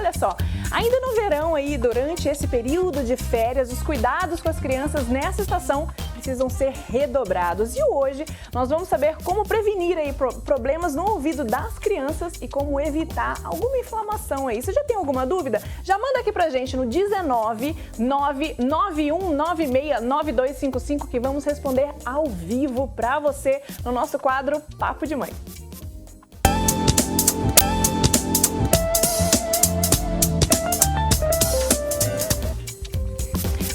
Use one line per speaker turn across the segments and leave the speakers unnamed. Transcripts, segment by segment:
olha só, ainda no verão aí, durante esse período de férias, os cuidados com as crianças nessa estação precisam ser redobrados. E hoje nós vamos saber como prevenir aí problemas no ouvido das crianças e como evitar alguma inflamação aí. Você já tem alguma dúvida? Já manda aqui pra gente no 19 99196 9255 que vamos responder ao vivo pra você no nosso quadro Papo de Mãe.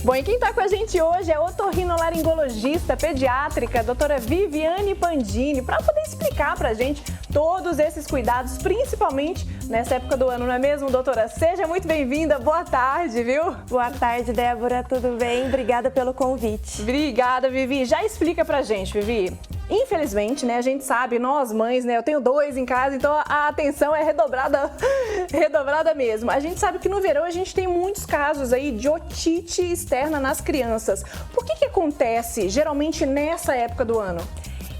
Bom, e quem está com a gente hoje é a otorrinolaringologista pediátrica, doutora Viviane Pandini, para poder explicar para a gente todos esses cuidados, principalmente nessa época do ano, não é mesmo, doutora? Seja muito bem-vinda, boa tarde, viu?
Boa tarde, Débora, tudo bem? Obrigada pelo convite.
Obrigada, Vivi. Já explica pra gente, Vivi. Infelizmente, né, a gente sabe, nós mães, né, eu tenho 2 em casa, então a atenção é redobrada mesmo. A gente sabe que no verão a gente tem muitos casos aí de otite externa nas crianças. Por que acontece geralmente nessa época do ano?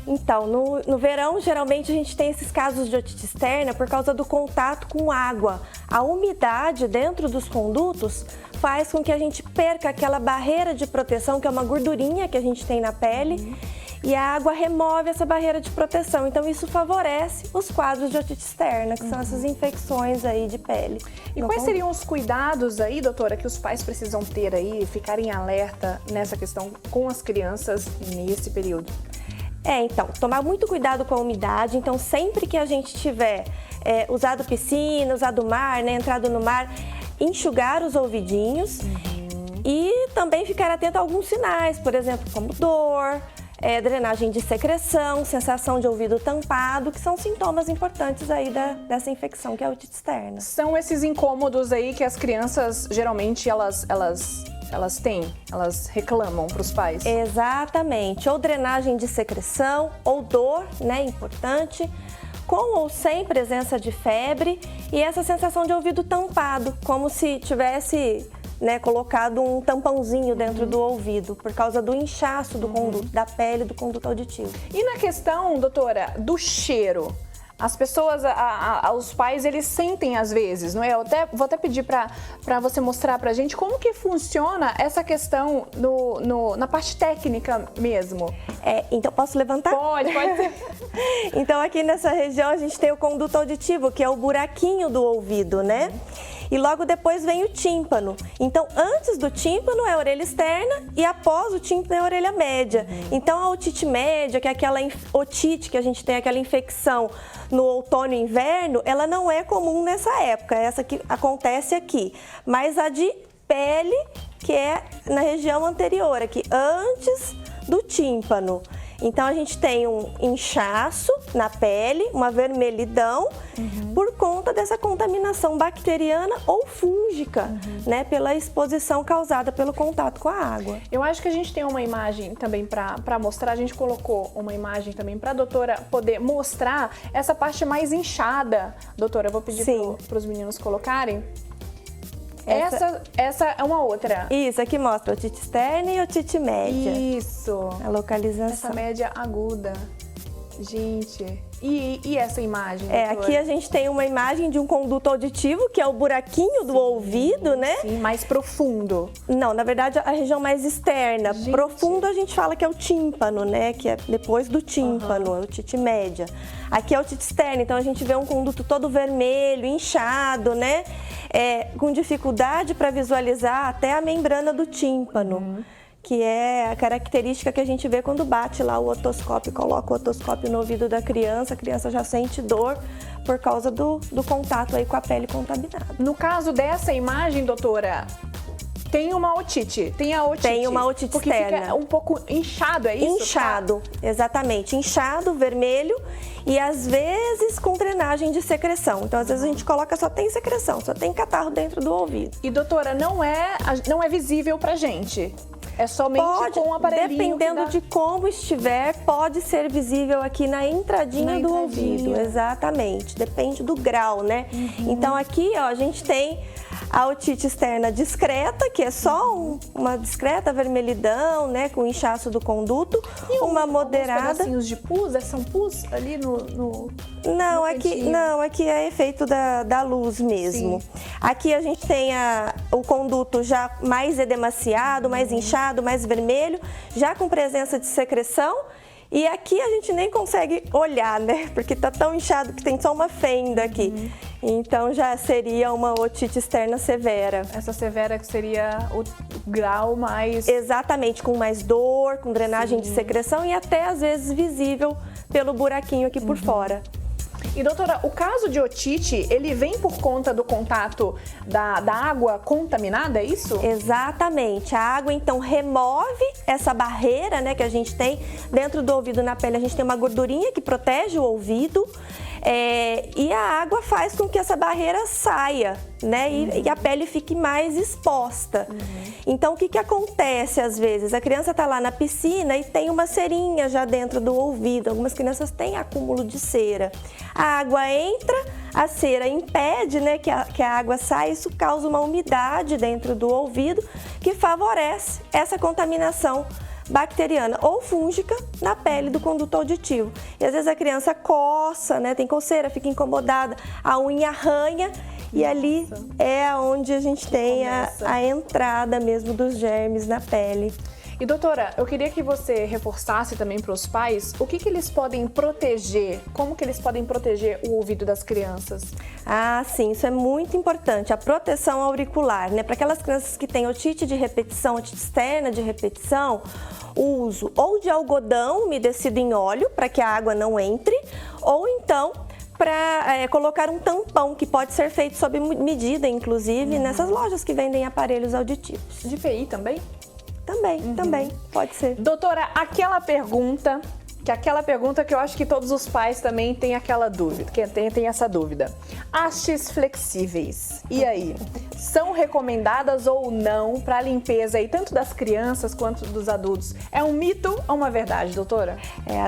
Então, no verão, geralmente a gente tem esses casos de otite externa por causa do contato com água. A umidade dentro dos condutos faz com que a gente perca aquela barreira de proteção, que é uma gordurinha que a gente tem na pele, e a água remove essa barreira de proteção. Então, isso favorece os quadros de otite externa, que são essas infecções aí de pele.
E quais seriam os cuidados aí, doutora, que os pais precisam ter aí, ficarem alerta nessa questão com as crianças nesse período?
Então, tomar muito cuidado com a umidade. Então, sempre que a gente tiver usado piscina, usado mar, né, entrado no mar, enxugar os ouvidinhos e também ficar atento a alguns sinais, por exemplo, como dor, drenagem de secreção, sensação de ouvido tampado, que são sintomas importantes aí dessa infecção que é a otite externa.
São esses incômodos aí que as crianças, geralmente, elas reclamam para os pais?
Exatamente, ou drenagem de secreção, ou dor, né, importante, com ou sem presença de febre e essa sensação de ouvido tampado, como se tivesse, né, colocado um tampãozinho dentro do ouvido, por causa do inchaço do conduto, da pele do conduto auditivo.
E na questão, doutora, do cheiro? As pessoas, os pais, eles sentem às vezes, não é? Vou até pedir para você mostrar pra gente como que funciona essa questão na parte técnica mesmo.
Então, posso levantar?
Pode ser.
Então, aqui nessa região a gente tem o conduto auditivo, que é o buraquinho do ouvido, né? E logo depois vem o tímpano. Então, antes do tímpano é a orelha externa e após o tímpano é a orelha média. Então, a otite média, que é aquela otite que a gente tem, aquela infecção no outono e inverno, ela não é comum nessa época, essa que acontece aqui. Mas a de pele, que é na região anterior, aqui antes do tímpano. Então, a gente tem um inchaço na pele, uma vermelhidão, por conta dessa contaminação bacteriana ou fúngica, né, pela exposição causada pelo contato com a água.
Eu acho que a gente tem uma imagem também para mostrar, a gente colocou uma imagem também para a doutora poder mostrar essa parte mais inchada. Doutora, eu vou pedir para os meninos colocarem. Essa é uma outra.
Isso, aqui mostra otite externa e otite média.
Isso.
A localização.
Essa média aguda. Gente, e essa imagem, doutora?
Aqui a gente tem uma imagem de um conduto auditivo, que é o buraquinho do ouvido, né?
Sim, mais profundo.
Não, na verdade, a região mais externa. Gente. Profundo a gente fala que é o tímpano, né? Que é depois do tímpano, a otite média. Aqui é a otite externa, então a gente vê um conduto todo vermelho, inchado, né? Com dificuldade para visualizar até a membrana do tímpano. Que é a característica que a gente vê quando bate lá o otoscópio, coloca o otoscópio no ouvido da criança, a criança já sente dor por causa do contato aí com a pele contaminada.
No caso dessa imagem, doutora, tem uma otite,
Tem uma otite
porque
externa.
Fica um pouco inchado, é isso?
Inchado, exatamente. Inchado, vermelho e às vezes com drenagem de secreção. Então, às vezes a gente coloca, só tem secreção, só tem catarro dentro do ouvido.
E, doutora, não é visível pra gente? É somente com o aparelhinho?
Dependendo de como estiver, pode ser visível aqui na entradinha do ouvido. Exatamente, depende do grau, né? Então aqui, ó, a gente tem A otite externa discreta, que é só uma discreta vermelhidão, né, com inchaço do conduto.
E
uma moderada.
Pedacinhos de pus, são pus ali no
Não,
cantinho?
aqui é efeito da luz mesmo.
Sim.
Aqui a gente tem o conduto já mais edemaciado, mais inchado, mais vermelho, já com presença de secreção. E aqui a gente nem consegue olhar, né? Porque tá tão inchado que tem só uma fenda aqui. Então já seria uma otite externa severa.
Essa severa que seria o grau mais...
Exatamente, com mais dor, com drenagem de secreção e até às vezes visível pelo buraquinho aqui por fora.
E doutora, o caso de otite, ele vem por conta do contato da água contaminada, é isso?
Exatamente. A água, então, remove essa barreira, né, que a gente tem dentro do ouvido, na pele. A gente tem uma gordurinha que protege o ouvido e a água faz com que essa barreira saia, né, e a pele fique mais exposta. Então, o que acontece às vezes? A criança está lá na piscina e tem uma cerinha já dentro do ouvido. Algumas crianças têm acúmulo de cera. A água entra, a cera impede, né, que a água saia, isso causa uma umidade dentro do ouvido que favorece essa contaminação bacteriana ou fúngica na pele do conduto auditivo. E às vezes a criança coça, né, tem coceira, fica incomodada, a unha arranha e ali é onde a gente tem a entrada mesmo dos germes na pele.
E doutora, eu queria que você reforçasse também para os pais o que eles podem proteger, como que eles podem proteger o ouvido das crianças.
Ah, sim, isso é muito importante, a proteção auricular, né? Para aquelas crianças que têm otite de repetição, otite externa de repetição, o uso ou de algodão umedecido em óleo para que a água não entre, ou então para colocar um tampão que pode ser feito sob medida, inclusive, nessas lojas que vendem aparelhos auditivos.
De PI também?
Também, pode ser.
Doutora, aquela pergunta que eu acho que todos os pais também têm aquela dúvida, que tem essa dúvida. Hastes flexíveis, e aí? São recomendadas ou não para a limpeza aí, tanto das crianças quanto dos adultos? É um mito ou uma verdade, doutora?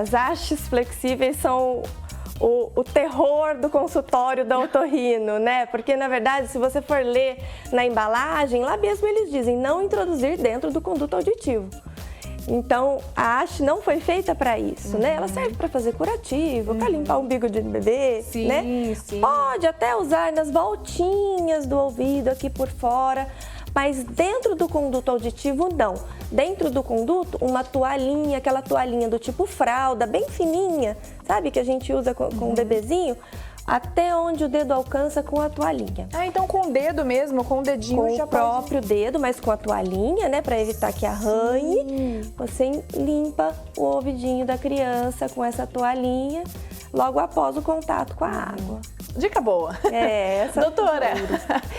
As hastes flexíveis são o terror do consultório da otorrino, né? Porque, na verdade, se você for ler na embalagem, lá mesmo eles dizem não introduzir dentro do conduto auditivo. Então, a haste não foi feita para isso, né? Ela serve para fazer curativo, para limpar o umbigo de bebê, né?
Sim.
Pode até usar nas voltinhas do ouvido aqui por fora, mas dentro do conduto auditivo, não. Dentro do conduto, uma toalhinha, aquela toalhinha do tipo fralda, bem fininha, sabe? Que a gente usa com o bebezinho, até onde o dedo alcança com a toalhinha.
Ah, então com o dedo mesmo, com o dedinho
com
já
o próprio dedo, mas com a toalhinha, né? Para evitar que arranhe, você limpa o ouvidinho da criança com essa toalhinha logo após o contato com a água.
Dica boa.
Essa
doutora,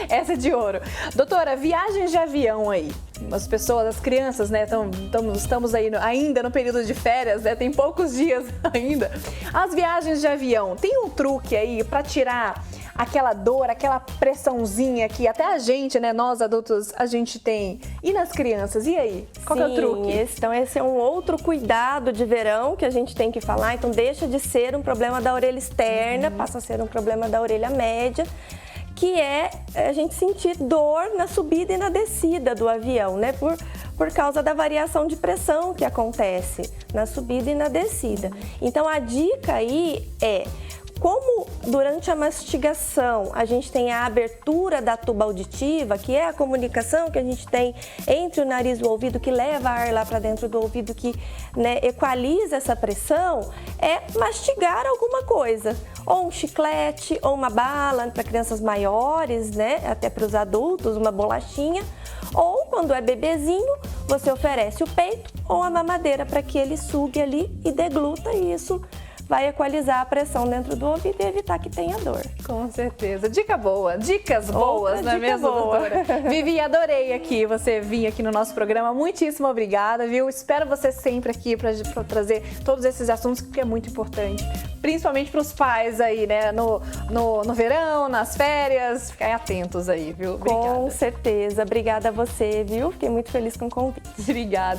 essa é de ouro. Doutora, viagens de avião aí. As pessoas, as crianças, né, estamos aí ainda no período de férias, né, tem poucos dias ainda. As viagens de avião, tem um truque aí para tirar aquela dor, aquela pressãozinha que até a gente, né, nós adultos, a gente tem. E nas crianças, e aí? Qual que é o truque?
Então esse é um outro cuidado de verão que a gente tem que falar. Então deixa de ser um problema da orelha externa, passa a ser um problema da orelha média, que é a gente sentir dor na subida e na descida do avião, né? Por causa da variação de pressão que acontece na subida e na descida. Então a dica aí é: como durante a mastigação a gente tem a abertura da tuba auditiva, que é a comunicação que a gente tem entre o nariz e o ouvido, que leva ar lá para dentro do ouvido, que, né, equaliza essa pressão, é mastigar alguma coisa. Ou um chiclete, ou uma bala para crianças maiores, né, até para os adultos, uma bolachinha. Ou quando é bebezinho, você oferece o peito ou a mamadeira para que ele sugue ali e degluta isso. Vai equalizar a pressão dentro do ouvido e evitar que tenha dor.
Com certeza. Dica boa. Dicas boas, não é mesmo,
boa.
doutora? Vivi, adorei aqui você vir aqui no nosso programa. Muitíssimo obrigada, viu? Espero você sempre aqui para trazer todos esses assuntos, que é muito importante. Principalmente para os pais aí, né? No verão, nas férias. Fiquem atentos aí, viu? Obrigada.
Com certeza. Obrigada a você, viu? Fiquei muito feliz com o convite.
Obrigada.